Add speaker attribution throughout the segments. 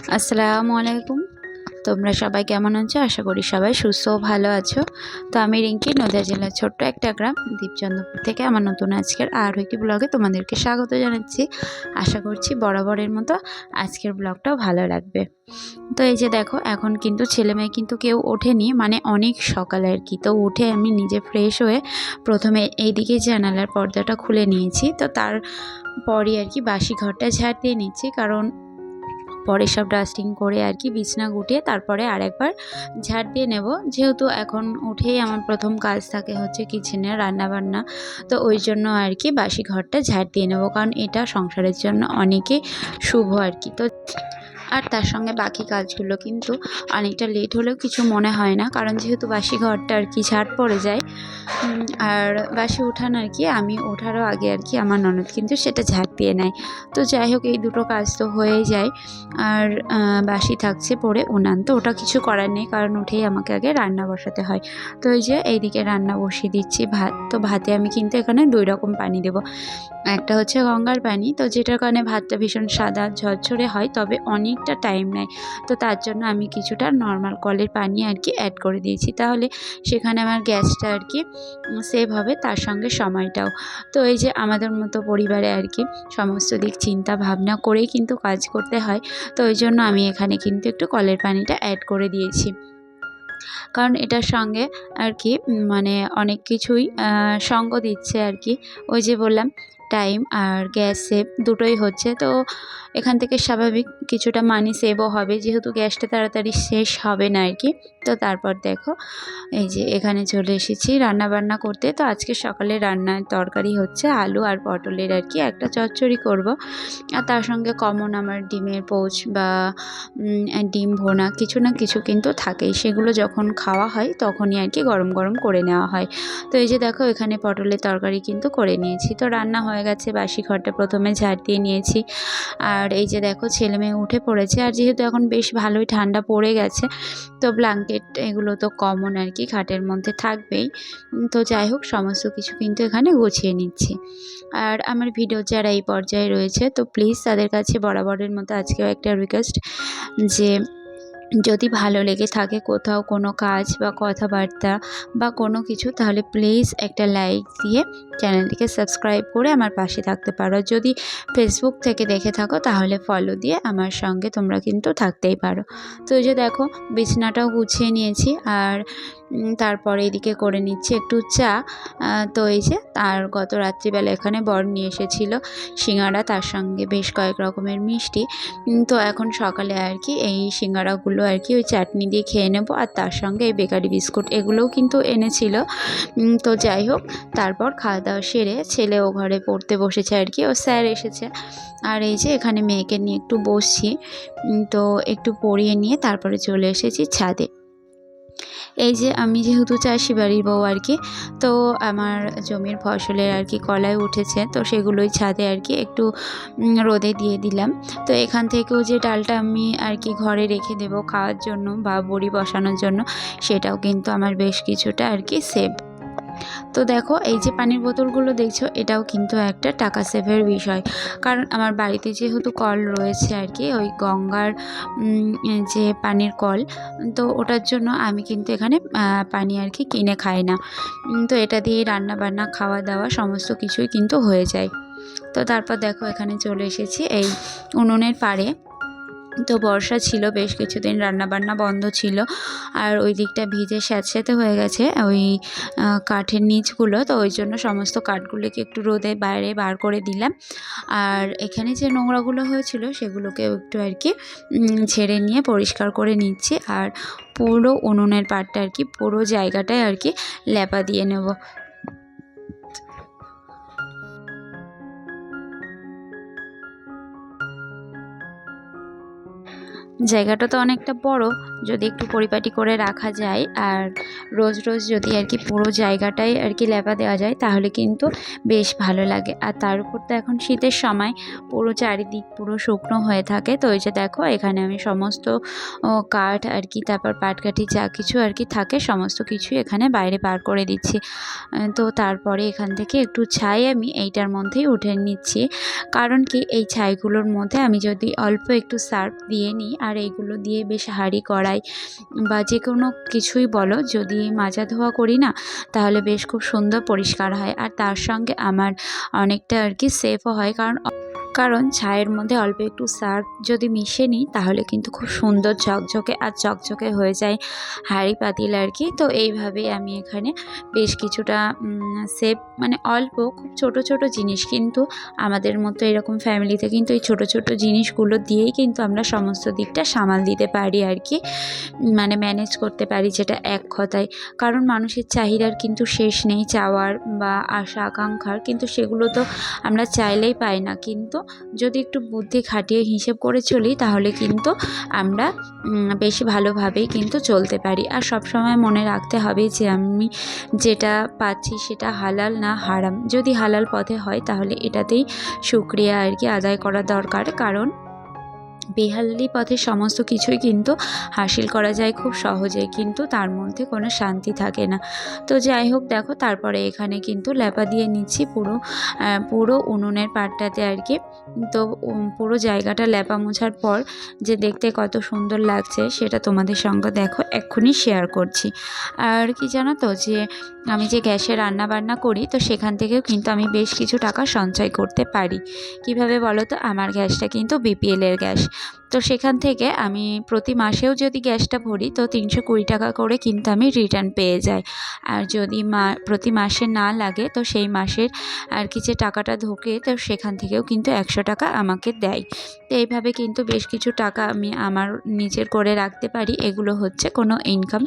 Speaker 1: আসসালামু আলাইকুম। তোমরা সবাই কেমন আছো? আশা করি সবাই সুস্থ ও ভালো আছো। তো আমি রিঙ্কি, নদিয়া জেলার ছোট্ট একটা গ্রাম দীপচন্দ্রপুর থেকে আমার নতুন আজকের আরও একটি ব্লগে তোমাদেরকে স্বাগত জানাচ্ছি। আশা করছি বরাবরের মতো আজকের ব্লগটাও ভালো লাগবে। তো এই যে দেখো, এখন কিন্তু ছেলেমেয়ে কিন্তু কেউ ওঠেনি, মানে অনেক সকালে আর কি। তো উঠে আমি নিজে ফ্রেশ হয়ে প্রথমে এইদিকে জানালার পর্দাটা খুলে নিয়েছি। তো তারপরই আর কি বাসি ঘরটা ঝাড় দিয়ে নিচ্ছি, কারণ পরে সব ডাস্টিং করে আর কি বিছনা গুটিয়ে তারপরে আরেকবার ঝাড় দিয়ে নেব। যেহেতু এখন উঠেই আমার প্রথম কাজ থাকে হচ্ছে কিচেনে রান্নাবান্না, তো ওই জন্য আর কি বাসি ঘরটা ঝাড় দিয়ে নেব, কারণ এটা সংসারের জন্য অনেকই শুভ আর কি। তো আর তার সঙ্গে বাকি কাজগুলো কিন্তু অনেকটা লেট হলেও কিছু মনে হয় না, কারণ যেহেতু বাসি ঘরটা আর কি ঝাড় পড়ে যায়। আর বাসি উঠান আর কি আমি ওঠারও আগে আর কি আমার ননদ কিন্তু সেটা ঝাড় দিয়ে নেয়। তো যাই হোক, এই দুটো কাজ তো হয়েই যায়। আর বাসি থাকছে পড়ে উনান, তো ওটা কিছু করার নেই, কারণ উঠেই আমাকে আগে রান্না বসাতে হয়। তো এই যে এইদিকে রান্না বসিয়ে দিচ্ছি ভাত। তো ভাতে আমি কিন্তু এখানে 2 রকম পানি দেব। একটা হচ্ছে গঙ্গার পানি, তো যেটার কারণে ভাতটা ভীষণ সাদা ঝরঝরে হয়, তবে অনেকটা টাইম নেয়। তো তার জন্য আমি কিছুটা নর্মাল কলের পানি আর কি অ্যাড করে দিয়েছি, তাহলে সেখানে আমার গ্যাসটা আর কি সেভ হবে, তার সঙ্গে সময়টাও। তো এই যে আমাদের মতো পরিবারে আর কি সমস্ত দিক চিন্তা ভাবনা করেই কিন্তু কাজ করতে হয়। তো ওই জন্য আমি এখানে কিন্তু একটু কলের পানিটা অ্যাড করে দিয়েছি, কারণ এটার সঙ্গে আর কি মানে অনেক কিছুই সঙ্গ দিচ্ছে আর কি। ওই যে বললাম, টাইম আর গ্যাস সেভ দুটোই হচ্ছে। তো এখান থেকে স্বাভাবিক কিছুটা মানি সেভও হবে, যেহেতু গ্যাসটা তাড়াতাড়ি শেষ হবে না আর কি। তো তারপর দেখো, এই যে এখানে চলে এসেছি রান্না বান্না করতে। তো আজকে সকালে রান্নার তরকারি হচ্ছে আলু আর পটলের আর কি একটা চচ্চড়ি করব। আর তার সঙ্গে কমন আমার ডিমের পোচ বা ডিম ভোনা কিছু না কিছু কিন্তু থাকেই, সেগুলো যখন খাওয়া হয় তখনই আর কি গরম গরম করে নেওয়া হয়। তো এই যে দেখো, এখানে পটলের তরকারি কিন্তু করে নিয়েছি। তো রান্না হয়ে গেছে, বাসি ঘরটা প্রথমে ঝাড় দিয়ে নিয়েছি। আর এই যে দেখো, ছেলে মেয়ে উঠে পড়েছে, আর যেহেতু এখন বেশ ভালোই ঠান্ডা পড়ে গেছে, তো ব্ল্যাঙ্কেট এগুলো তো কমন আর কি খাটের মধ্যে থাকবেই। তো যাই হোক, সমস্ত কিছু কিন্তু এখানে গুছিয়ে নিচ্ছি। আর আমার ভিডিও যারা এই পর্যায়ে রয়েছে, তো প্লিজ তাদের কাছে বরাবরের মতো আজকেও একটা রিকোয়েস্ট, যে যদি ভালো লেগে থাকে কোথাও কোনো কাজ বা কথাবার্তা বা কোনো কিছু, তাহলে প্লিজ একটা লাইক দিয়ে চ্যানেলটিকে সাবস্ক্রাইব করে আমার পাশে থাকতে পারো। যদি ফেসবুক থেকে দেখে থাকো তাহলে ফলো দিয়ে আমার সঙ্গে তোমরা কিন্তু থাকতেই পারো। তো এই যে দেখো, বিছানাটাও গুছিয়ে নিয়েছি, আর তারপরে এদিকে করে নিচ্ছি একটু চা। তো এই যে, আর গত রাত্রিবেলা এখানে বর নিয়ে এসেছিলো সিঙ্গাড়া, তার সঙ্গে বেশ কয়েক রকমের মিষ্টি। তো এখন সকালে আর কি এই সিঙ্গাড়াগুলো আর কি ওই চাটনি দিয়ে খেয়ে নেব, আর তার সঙ্গে এই বেকারি বিস্কুট এগুলোও কিন্তু এনেছিল। তো যাই হোক, তারপর খাওয়া দাওয়া সেরে ছেলেও ঘরে পড়তে বসেছে আর কি, ও স্যার এসেছে। আর এই যে এখানে মেয়েকে নিয়ে একটু বসছি, তো একটু পড়িয়ে নিয়ে তারপরে চলে এসেছি ছাদে। এই যে আমি যেহেতু চাষি বাড়ির বউ আর কি, তো আমার জমির ফসলের আর কি কলাই উঠেছে, তো সেগুলোই ছাদে আর কি একটু রোদে দিয়ে দিলাম। তো এখান থেকেও যে ডালটা আমি আর কি ঘরে রেখে দেবো খাওয়ার জন্য বা বড়ি বসানোর জন্য, সেটাও কিন্তু আমার বেশ কিছুটা আর কি সেভ। তো দেখো, এই যে পানির বোতলগুলো দেখছো, এটাও কিন্তু একটা টাকা সেভের বিষয়, কারণ আমার বাড়িতে যেহেতু কল রয়েছে আর কি, ওই গঙ্গার যে পানির কল, তো ওটার জন্য আমি কিন্তু এখানে পানি আর কি কিনে খাই না। তো এটা দিয়ে রান্না বান্না খাওয়া দাওয়া সমস্ত কিছুই কিন্তু হয়ে যায়। তো তারপর দেখো, এখানে চলে এসেছি এই উনুনের পাড়ে। তো বর্ষা ছিল, বেশ কিছুদিন রান্নাবান্না বন্ধ ছিল, আর ওই দিকটা ভিজে স্যাঁতস্যাঁতে হয়ে গেছে ওই কাঠের নিচগুলো। তো ওই জন্য সমস্ত কাঠগুলোকে একটু রোদে বাইরে বার করে দিলাম, আর এখানে যে নোংরাগুলো হয়েছিল সেগুলোকেও একটু আর কি ঝেড়ে নিয়ে পরিষ্কার করে নিচ্ছি। আর পুরো উনুনের পাড়টা আর কি পুরো জায়গাটায় আর কি ল্যাপা দিয়ে নেব। জায়গাটা তো অনেকটা বড়, যদি একটু পরিপাটি করে রাখা যায় আর রোজ রোজ যদি আর কি পুরো জায়গাটাই আর কি লেপা দেওয়া যায়, তাহলে কিন্তু বেশ ভালো লাগে। আর তার উপর তো এখন শীতের সময়, পুরো চারিদিক পুরো শুকনো হয়ে থাকে। তো ওই যে দেখো, এখানে আমি সমস্ত কাঠ আর কি, তারপর পাটকাঠি যা কিছু আর কি থাকে সমস্ত কিছুই এখানে বাইরে বার করে দিচ্ছি। তো তারপরে এখান থেকে একটু ছাই আমি এইটার মধ্যেই উঠে নিচ্ছি, কারণ কি এই ছাইগুলোর মধ্যে আমি যদি অল্প একটু সার্ফ দিয়ে নিই, আর আর এইগুলো দিয়ে বেশ হাঁড়ি কড়াই বা যে কোনো কিছুই বলো, যদি মাজা ধোয়া করি না তাহলে বেশ খুব সুন্দর পরিষ্কার হয়। আর তার সঙ্গে আমার অনেকটা আর কি সেফও হয়, কারণ ছায়ের মধ্যে অল্প একটু সার্ফ যদি মিশিয়ে নিই তাহলে কিন্তু খুব সুন্দর ঝকঝকে আর চকচকে হয়ে যায় হাঁড়ি পাতিল আর কি। তো এইভাবেই আমি এখানে বেশ কিছুটা সেভ, মানে অল্প খুব ছোট ছোট জিনিস, কিন্তু আমাদের মতো এরকম ফ্যামিলিতে কিন্তু এই ছোট ছোট জিনিসগুলো দিয়েই কিন্তু আমরা সমস্ত দিকটা সামাল দিতে পারি আর কি, মানে ম্যানেজ করতে পারি, যেটা এক কথায়। কারণ মানুষের চাহিদার কিন্তু শেষ নেই, চাওয়ার বা আশা আকাঙ্ক্ষার, কিন্তু সেগুলো তো আমরা চাইলেই পাই না। কিন্তু যদি একটু বুদ্ধি খাটিয়ে হিসেব করে চলি তাহলে কিন্তু আমরা বেশি ভালোভাবেই কিন্তু চলতে পারি। আর সবসময় মনে রাখতে হবে যে আমি যেটা পাচ্ছি সেটা হালাল না হারাম। যদি হালাল পথে হয় তাহলে এটাতেই শুকরিয়া আর কি আদায় করা দরকার, কারণ বেহালি পথে সমস্ত কিছুই কিন্তু হাসিল করা যায় খুব সহজেই, কিন্তু তার মধ্যে কোনো শান্তি থাকে না। তো যাই হোক, দেখো তারপরে এখানে কিন্তু ল্যাপা দিয়ে নিচ্ছি পুরো উনুনের পাটটাতে আর কি। তো পুরো জায়গাটা ল্যাপা মোছার পর যে দেখতে কত সুন্দর লাগছে সেটা তোমাদের সঙ্গে দেখো এক্ষুনি শেয়ার করছি। আর কি জানো তো, যে আমি যে গ্যাসে রান্না বান্না করি তো সেখান থেকেও কিন্তু আমি বেশ কিছু টাকা সঞ্চয় করতে পারি। কিভাবে বলো তো, আমার গ্যাসটা কিন্তু বিপিএলের গ্যাস। তো সেখান থেকে আমি প্রতি মাসেও যদি গ্যাসটা ভরি তো 320 টাকা করে কিন্তু আমি রিটার্ন পেয়ে যাই। আর যদি প্রতি মাসে না লাগে তো সেই মাসের আর কি যে টাকাটা ঢোকে তো সেখান থেকেও কিন্তু 100 টাকা আমাকে দেয়। তো এইভাবে কিন্তু বেশ কিছু টাকা আমি আমার নিজের করে রাখতে পারি। এগুলো হচ্ছে কোনো ইনকাম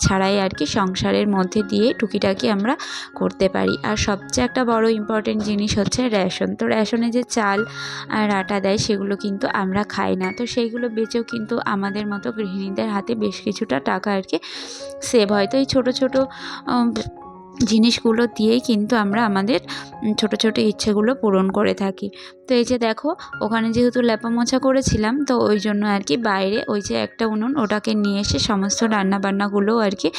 Speaker 1: ছাড়াই আর কি সংসারের মধ্যে দিয়ে টুকিটাকি আমরা করতে পারি। আর সবচেয়ে একটা বড় ইম্পর্টেন্ট জিনিস হচ্ছে রেশন। তো রেশনে যে চাল আর আটা দেয় সেগুলো কিন্তু আমরা খাই না, তো সেইগুলো বেচেও কিন্তু আমাদের মতো গৃহিণীদের হাতে বেশ কিছুটা টাকা আর কি সেভ হয়। তো এই ছোটো ছোটো জিনিসগুলো দিয়েই কিন্তু আমরা আমাদের ছোট ছোট ইচ্ছেগুলো পূরণ করে থাকি। তো এই যে দেখো, ওখানে যেহেতু ল্যাপা মোছা করেছিলাম তো ওই জন্য আর কি বাইরে ওই যে একটা উনুন, ওটাকে নিয়ে এসে সমস্ত রান্নাবান্নাগুলো আর কি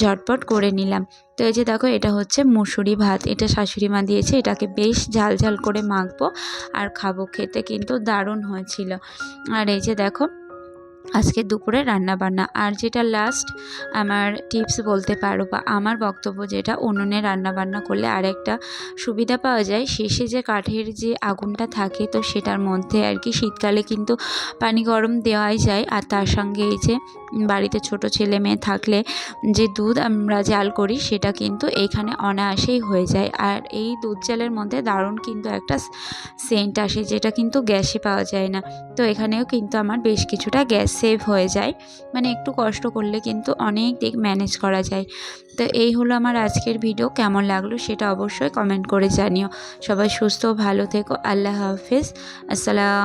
Speaker 1: ঝটপট করে নিলাম। তো এই যে দেখো, এটা হচ্ছে মুসুরি ভাত, এটা শাশুড়ি মা দিয়েছে, এটাকে বেশ ঝাল ঝাল করে মাখবো আর খাবো। খেতে কিন্তু দারুণ হয়েছিল। আর এই যে দেখো আজকে দুপুরে রান্নাবান্না। আর যেটা লাস্ট আমার টিপস বলতে পারো বা আমার বক্তব্য, যেটা উনুনে রান্নাবান্না করলে আরেকটা সুবিধা পাওয়া যায়, শেষে যে কাঠের যে আগুনটা থাকে তো সেটার মধ্যে আর কি শীতকালে কিন্তু পানি গরম দেওয়াই যায়। আর তার সঙ্গে এই যে বাড়িতে ছোট ছেলে মেয়ে থাকলে যে দুধ আমরা জাল করি সেটা কিন্তু এইখানে অনায়াসেই হয়ে যায়। আর এই দুধ জালের মধ্যে দারুণ কিন্তু একটা সেন্ট আসে, যেটা কিন্তু গ্যাসে পাওয়া যায় না। তো এখানেও কিন্তু আমার বেশ কিছুটা গ্যাস সেভ হয়ে যায়, মানে একটু কষ্ট করলে কিন্তু অনেক দিক ম্যানেজ করা যায়। তো এই হলো আমার আজকের ভিডিও। কেমন লাগলো সেটা অবশ্যই কমেন্ট করে জানিও। সবাই সুস্থ ভালো থেকো। আল্লাহ হাফেজ। আসসালাম।